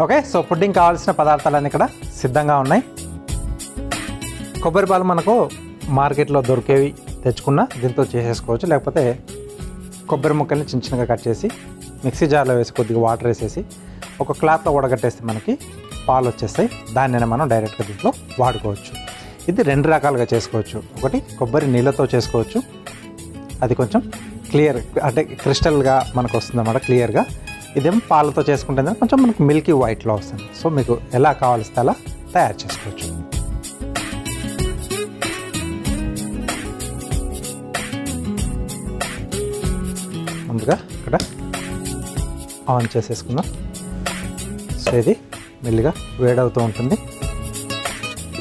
Okay, so pudding కావాల్సిన పదార్థాలన్నీ ఇక్కడ సిద్ధంగా ఉన్నాయి. కొబ్బరి పాలు మనకు మార్కెట్లో దొరికేవి తెచ్చుకున్న దీంతో చేసేసుకోవచ్చు. లేకపోతే కొబ్బరి ముక్కల్ని చిన్న చిన్నగా కట్ చేసి మిక్సీ జార్లో వేసి కొద్దిగా వాటర్ వేసేసి ఒక క్లాత్లో ఉడగట్టేస్తే మనకి పాలు వచ్చేస్తాయి. దాన్ని మనం డైరెక్ట్గా దీంట్లో వాడుకోవచ్చు. ఇది 2 రకాలుగా చేసుకోవచ్చు. ఒకటి కొబ్బరి నీళ్ళతో చేసుకోవచ్చు, అది కొంచెం క్లియర్ అంటే క్రిస్టల్గా మనకు వస్తుంది అన్నమాట, క్లియర్గా. ఇదేమో పాలతో చేసుకుంటే కొంచెం మనకు మిల్కీ వైట్లో వస్తుంది. సో మీకు ఎలా కావాల్స్తే అలా తయారు చేసుకోవచ్చు. ముందుగా ఇక్కడ ఆన్ చేసేసుకుందాం. సో ఇది మెల్లిగా వేడవుతూ ఉంటుంది.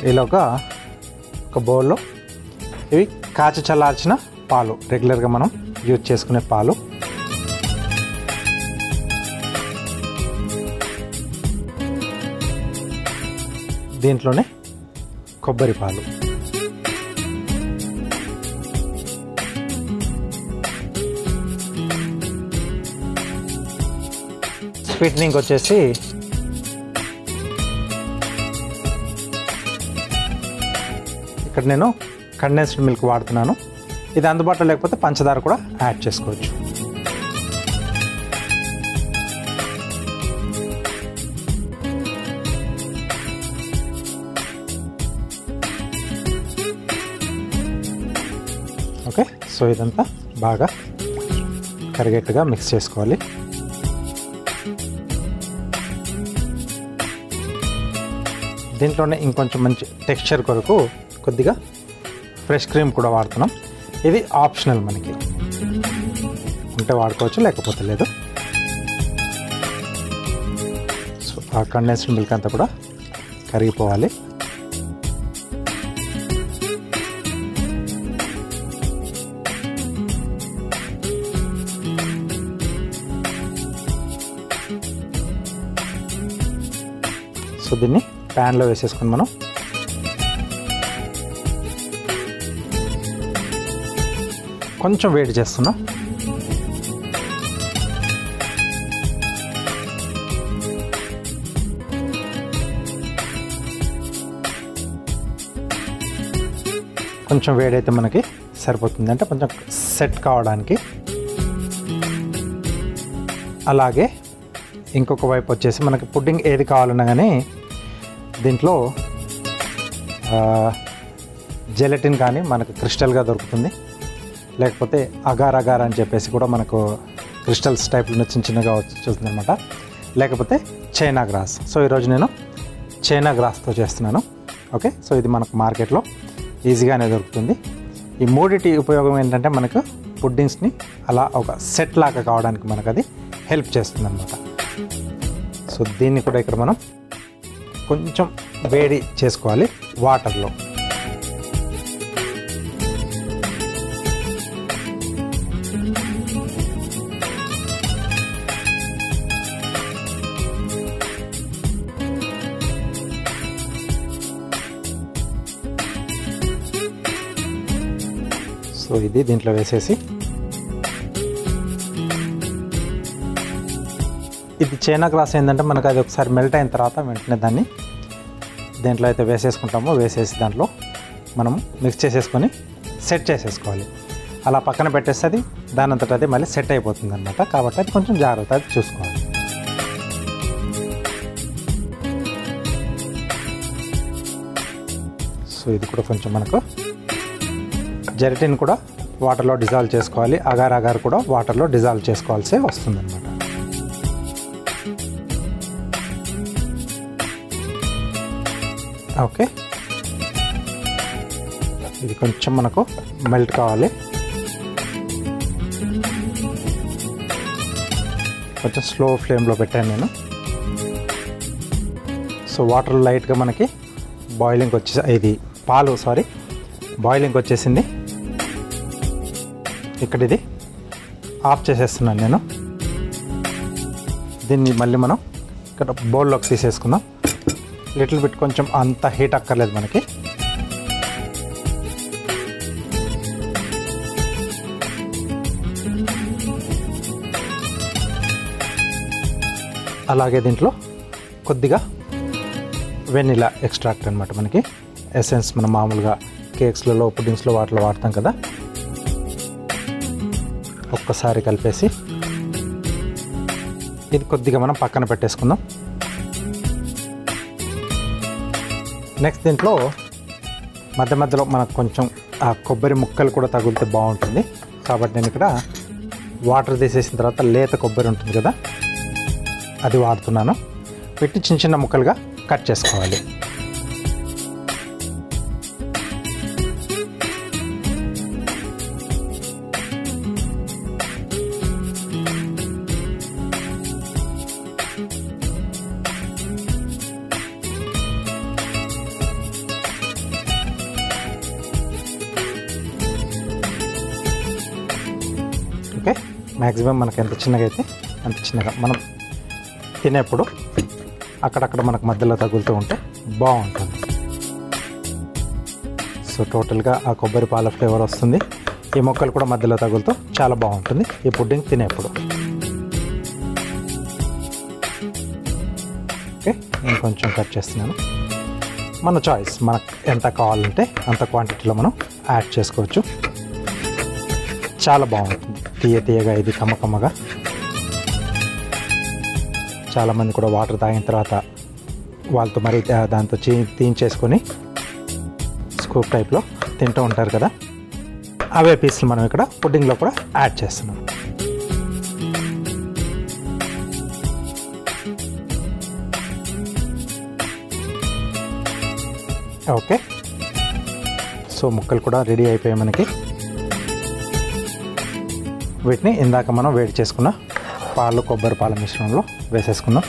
ఈలోగా ఒక బౌల్లో ఇవి కాచి చల్లార్చిన పాలు, రెగ్యులర్గా మనం యూజ్ చేసుకునే పాలు. దీంట్లోనే కొబ్బరి పాలు, స్వీట్నింగ్ వచ్చేసి ఇక్కడ నేను కండెన్స్డ్ మిల్క్ వాడుతున్నాను. ఇది అందుబాటులో లేకపోతే పంచదార కూడా యాడ్ చేసుకోవచ్చు. ఓకే, సో ఇదంతా బాగా కరిగేట్టుగా మిక్స్ చేసుకోవాలి. దీంట్లోనే ఇంకొంచెం మంచి టెక్స్చర్ కొరకు కొద్దిగా ఫ్రెష్ క్రీమ్ కూడా వాడుతున్నాం. ఇది ఆప్షనల్, మనకి ఉంటే వాడుకోవచ్చు, లేకపోతే లేదు. సో ఆ కండెన్స్డ్ మిల్క్ అంతా కూడా కరిగిపోవాలి. సో దీన్ని ప్యాన్లో వేసేసుకుని మనం కొంచెం వేడి చేస్తున్నాం. కొంచెం వేడైతే మనకి సరిపోతుంది, అంటే కొంచెం సెట్ కావడానికి. అలాగే ఇంకొక వైపు వచ్చేసి మనకి పుడ్డింగ్ ఏది కావాలన్నా కానీ దీంట్లో జెలటిన్ కానీ మనకు క్రిస్టల్గా దొరుకుతుంది, లేకపోతే అగార్ అగార్ అని చెప్పేసి కూడా మనకు క్రిస్టల్స్ టైప్లో చిన్న చిన్నగా వచ్చేస్తుంది అనమాట, లేకపోతే చైనా గ్రాస్. సో ఈరోజు నేను చైనా గ్రాస్తో చేస్తున్నాను. ఓకే, సో ఇది మనకు మార్కెట్లో ఈజీగానే దొరుకుతుంది. ఈ మూడిటి ఉపయోగం ఏంటంటే మనకు పుడ్డింగ్స్ని అలా ఒక సెట్ లాగా కావడానికి మనకు అది హెల్ప్ చేస్తుంది అనమాట. సో దీన్ని కూడా ఇక్కడ మనం కొంచెం వేడి చేసుకోవాలి వాటర్లో. సో ఇది దీంట్లో వేసేసి, ఇది చైనా గ్రాస్ ఏంటంటే మనకు అది ఒకసారి మెల్ట్ అయిన తర్వాత వెంటనే దాన్ని దేంట్లో అయితే వేసేసుకుంటామో వేసేసి దాంట్లో మనం మిక్స్ చేసేసుకొని సెట్ చేసేసుకోవాలి. అలా పక్కన పెట్టేస్తే అది దాని అంతటా అది మళ్ళీ సెట్ అయిపోతుంది అనమాట. కాబట్టి అది కొంచెం జాగ్రత్తగా చూసుకోవాలి. సో ఇది కూడా కొంచెం మనకు జెలటిన్ కూడా వాటర్లో డిజాల్వ్ చేసుకోవాలి, అగార్ అగార్ కూడా వాటర్లో డిజాల్వ్ చేసుకోవాల్సి వస్తుంది అనమాట. ఓకే, ఇది కొంచెం మనకు మెల్ట్ కావాలి. కొంచెం స్లో ఫ్లేమ్లో పెట్టాను నేను. సో వాటర్ లైట్గా మనకి బాయిలింగ్ వచ్చేసి, ఇది పాలు బాయిలింగ్ వచ్చేసింది. ఇక్కడ ఇది ఆఫ్ చేసేస్తున్నాను నేను. దీన్ని మళ్ళీ మనం ఇక్కడ బౌల్లోకి తీసేసుకుందాం. లిటిల్ బిట్ కొంచెం అంత హీట్ అక్కర్లేదు మనకి. అలాగే దీంట్లో కొద్దిగా వెనిలా ఎక్స్ట్రాక్ట్ అనమాట, మనకి ఎసెన్స్ మనం మామూలుగా కేక్స్లలో పుడ్డింగ్స్లో వాటిలో వాడతాం కదా. ఒక్కసారి కలిపేసి ఇది కొద్దిగా మనం పక్కన పెట్టేసుకుందాం. నెక్స్ట్ దీంట్లో మధ్య మధ్యలో మనకు కొంచెం ఆ కొబ్బరి ముక్కలు కూడా తగిలితే బాగుంటుంది. కాబట్టి నేను ఇక్కడ వాటర్ తీసేసిన తర్వాత లేత కొబ్బరి ఉంటుంది కదా, అది వాడుతున్నాను. వీటిని చిన్న చిన్న ముక్కలుగా కట్ చేసుకోవాలి. ఓకే, మ్యాక్సిమం మనకు ఎంత చిన్నగా అయితే అంత చిన్నగా మనం తినేప్పుడు అక్కడక్కడ మనకు మధ్యలో తగులుతూ ఉంటే బాగుంటుంది. సో టోటల్గా ఆ కొబ్బరి పాల ఫ్లేవర్ వస్తుంది. ఈ మొక్కలు కూడా మధ్యలో తగులుతూ చాలా బాగుంటుంది ఈ పుడ్డింగ్ తినేప్పుడు. ఓకే, నేను కొంచెం కట్ చేస్తున్నాను. మన చాయిస్, మనకు ఎంత కావాలంటే అంత క్వాంటిటీలో మనం యాడ్ చేసుకోవచ్చు. చాలా బాగుంటుంది, తీయగా, ఇది కమ్మగా. చాలామంది కూడా వాటర్ తాగిన తర్వాత వాళ్ళతో మరి దాంతో తీయించేసుకొని స్కూప్ టైప్లో తింటూ ఉంటారు కదా, అవే పీసులు మనం ఇక్కడ పుడ్డింగ్లో కూడా యాడ్ చేస్తున్నాం. ఓకే, సో ముక్కలు కూడా రెడీ అయిపోయాయి మనకి. వీటిని ఇందాక మనం వేడి చేసుకున్న పాలు కొబ్బరి పాల మిశ్రమంలో వేసేసుకుందాం.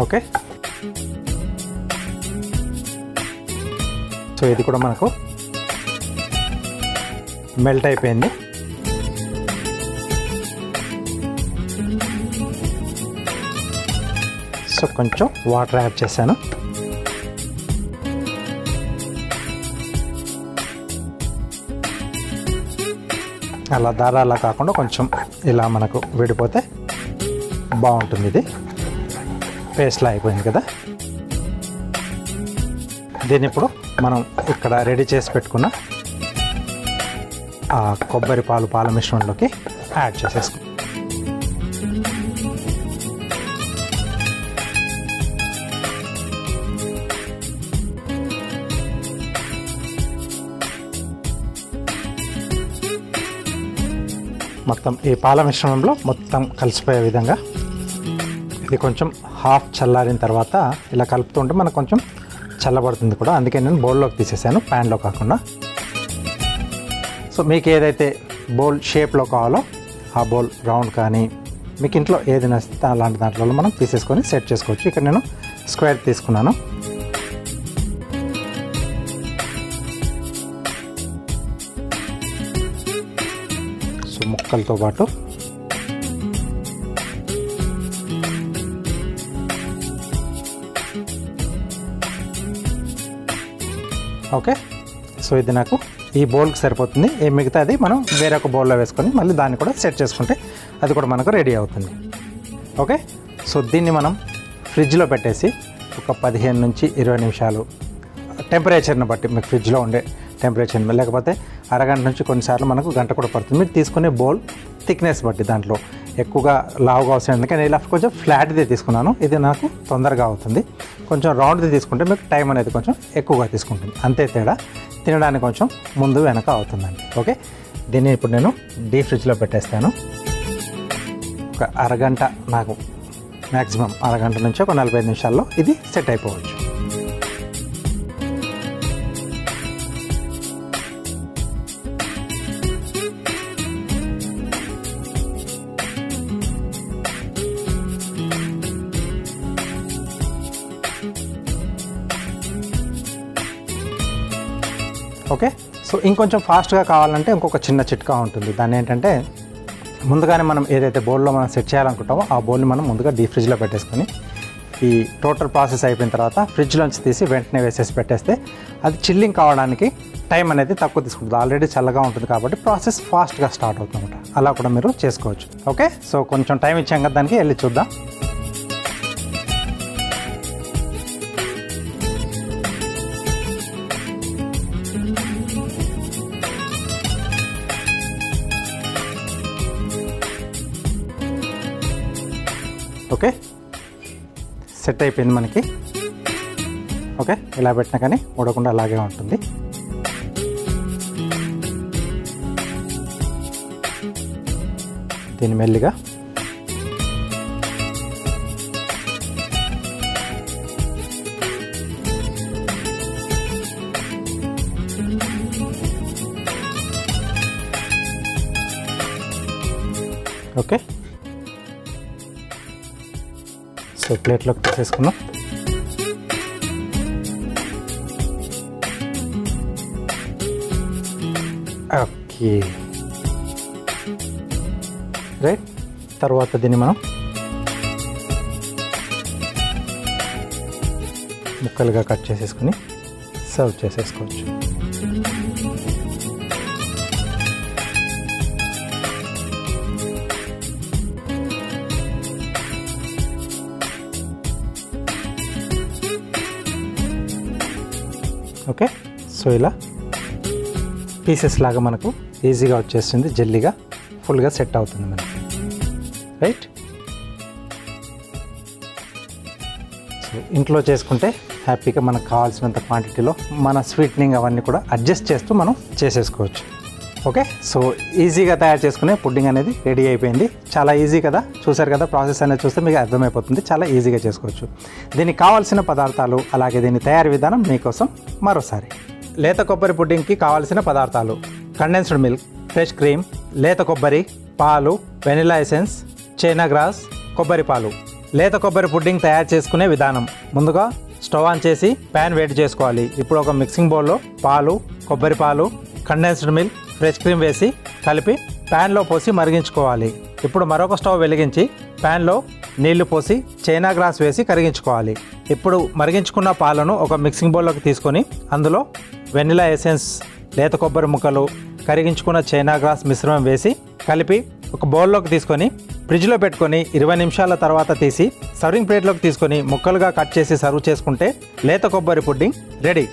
ఓకే, సో ఇది కూడా మనకు మెల్ట్ అయిపోయింది. సో కొంచెం వాటర్ యాడ్ చేశాను. అలా దారాలా కాకుండా కొంచెం ఇలా మనకు విడిపోతే బాగుంటుంది. ఇది పేస్ట్లా అయిపోయింది కదా. దీన్ని ఇప్పుడు మనం ఇక్కడ రెడీ చేసి పెట్టుకున్న ఆ కొబ్బరి పాల మిశ్రమంలోకి యాడ్ చేసేసుకుంటాం. మొత్తం ఈ పాల మిశ్రమంలో మొత్తం కలిసిపోయే విధంగా ఇది కొంచెం హాఫ్ చల్లారిన తర్వాత ఇలా కలుపుతుంటే మనకు కొంచెం చల్లబడుతుంది కూడా. అందుకే నేను బౌల్లోకి తీసేసాను, ప్యాన్లో కాకుండా. సో మీకు ఏదైతే బౌల్ షేప్లో కావాలో ఆ బౌల్ రౌండ్ కానీ మీకు ఇంట్లో ఏది నచ్చితే అలాంటి దాంట్లో మనం తీసేసుకొని సెట్ చేసుకోవచ్చు. ఇక్కడ నేను స్క్వేర్ తీసుకున్నాను. సో ముక్కలతో పాటు ఓకే, సో ఇది నాకు ఈ బౌల్కి సరిపోతుంది. ఏ మిగతాది మనం వేరొక బౌల్లో వేసుకొని మళ్ళీ దాన్ని కూడా సెట్ చేసుకుంటే అది కూడా మనకు రెడీ అవుతుంది. ఓకే, సో దీన్ని మనం ఫ్రిడ్జ్లో పెట్టేసి ఒక 15 నుంచి 20 నిమిషాలు టెంపరేచర్ని బట్టి, మీకు ఫ్రిడ్జ్లో ఉండే టెంపరేచర్ లేకపోతే అరగంట నుంచి కొన్నిసార్లు మనకు గంట కూడా పడుతుంది. మీరు తీసుకునే బౌల్ థిక్నెస్ బట్టి, దాంట్లో ఎక్కువగా లావుగా అవసరం ఎందుకంటే ఇలా కొంచెం ఫ్లాట్ది తీసుకున్నాను. ఇది నాకు తొందరగా అవుతుంది. కొంచెం రౌండ్ది తీసుకుంటే మీకు టైం అనేది కొంచెం ఎక్కువగా తీసుకుంటుంది, అంతే తేడా. తినడానికి కొంచెం ముందు వెనక అవుతుందండి. ఓకే, దీన్ని ఇప్పుడు నేను డీప్ ఫ్రిడ్జ్లో పెట్టేస్తాను. ఒక అరగంట, నాకు మ్యాక్సిమం అరగంట నుంచి ఒక 45 నిమిషాల్లో ఇది సెట్ అయిపోవచ్చు. ఓకే, సో ఇంకొంచెం ఫాస్ట్గా కావాలంటే ఇంకొక చిన్న చిట్కా ఉంటుంది. దాన్ని ఏంటంటే, ముందుగానే మనం ఏదైతే బౌల్లో మనం సెట్ చేయాలనుకుంటామో ఆ బౌల్ని మనం ముందుగా డీప్ ఫ్రిడ్జ్లో పెట్టేసుకొని ఈ టోటల్ ప్రాసెస్ అయిపోయిన తర్వాత ఫ్రిడ్జ్లోంచి తీసి వెంటనే వేసేసి పెట్టేస్తే అది చిల్లింగ్ కావడానికి టైం అనేది తక్కువ తీసుకుంటుంది. ఆల్రెడీ చల్లగా ఉంటుంది కాబట్టి ప్రాసెస్ ఫాస్ట్గా స్టార్ట్ అవుతుంది అనమాట. అలా కూడా మీరు చేసుకోవచ్చు. ఓకే, సో కొంచెం టైం ఇచ్చాం కదా దానికి, వెళ్ళి చూద్దాం. ఓకే, సెట్ అయిపోయింది మనకి. ఓకే, ఇలా పెట్టినా కానీ ఊడకుండా అలాగే ఉంటుంది. దీన్ని మెల్లిగా ఓకే, సో ప్లేట్లోకి తీసేసుకున్నాం. ఓకే రైట్, తర్వాత దీన్ని మనం ముక్కలుగా కట్ చేసేసుకుని సర్వ్ చేసేసుకోవచ్చు. ఓకే, సో ఇలా పీసెస్ లాగా మనకు ఈజీగా వచ్చేస్తుంది, జెల్లీగా ఫుల్గా సెట్ అవుతుంది మనకి. రైట్, సో ఇంట్లో చేసుకుంటే హ్యాపీగా మనకు కావాల్సినంత క్వాంటిటీలో మన స్వీట్నింగ్ అవన్నీ కూడా అడ్జస్ట్ చేస్తూ మనం చేసేసుకోవచ్చు. ఓకే, సో ఈజీగా తయారు చేసుకునే పుడ్డింగ్ అనేది రెడీ అయిపోయింది. చాలా ఈజీ కదా, చూసారు కదా, ప్రాసెస్ అనేది చూస్తే మీకు అర్థమైపోతుంది. చాలా ఈజీగా చేసుకోవచ్చు. దీనికి కావాల్సిన పదార్థాలు అలాగే దీని తయారీ విధానం మీకోసం మరోసారి. లేత కొబ్బరి పుడ్డింగ్కి కావాల్సిన పదార్థాలు: కండెన్స్డ్ మిల్క్, ఫ్రెష్ క్రీమ్, లేత కొబ్బరి, పాలు, వెనిలా ఎసెన్స్, చైనా గ్రాస్, కొబ్బరి పాలు. లేత కొబ్బరి పుడ్డింగ్ తయారు చేసుకునే విధానం: ముందుగా స్టవ్ ఆన్ చేసి ప్యాన్ వేడి చేసుకోవాలి. ఇప్పుడు ఒక మిక్సింగ్ బౌల్లో పాలు, కొబ్బరి పాలు, కండెన్స్డ్ మిల్క్, ఫ్రెష్ క్రీమ్ వేసి కలిపి ప్యాన్లో పోసి మరిగించుకోవాలి. ఇప్పుడు మరొక స్టవ్ వెలిగించి ప్యాన్లో నీళ్లు పోసి చైనా గ్రాస్ వేసి కరిగించుకోవాలి. ఇప్పుడు మరిగించుకున్న పాలను ఒక మిక్సింగ్ బౌల్లోకి తీసుకొని అందులో వెనిలా ఎసెన్స్, లేత కొబ్బరి ముక్కలు, కరిగించుకున్న చైనా గ్రాస్ మిశ్రమం వేసి కలిపి ఒక బౌల్లోకి తీసుకొని ఫ్రిడ్జ్లో పెట్టుకొని 20 నిమిషాల తర్వాత తీసి సర్వింగ్ ప్లేట్లోకి తీసుకొని ముక్కలుగా కట్ చేసి సర్వ్ చేసుకుంటే లేత కొబ్బరి పుడ్డింగ్ రెడీ.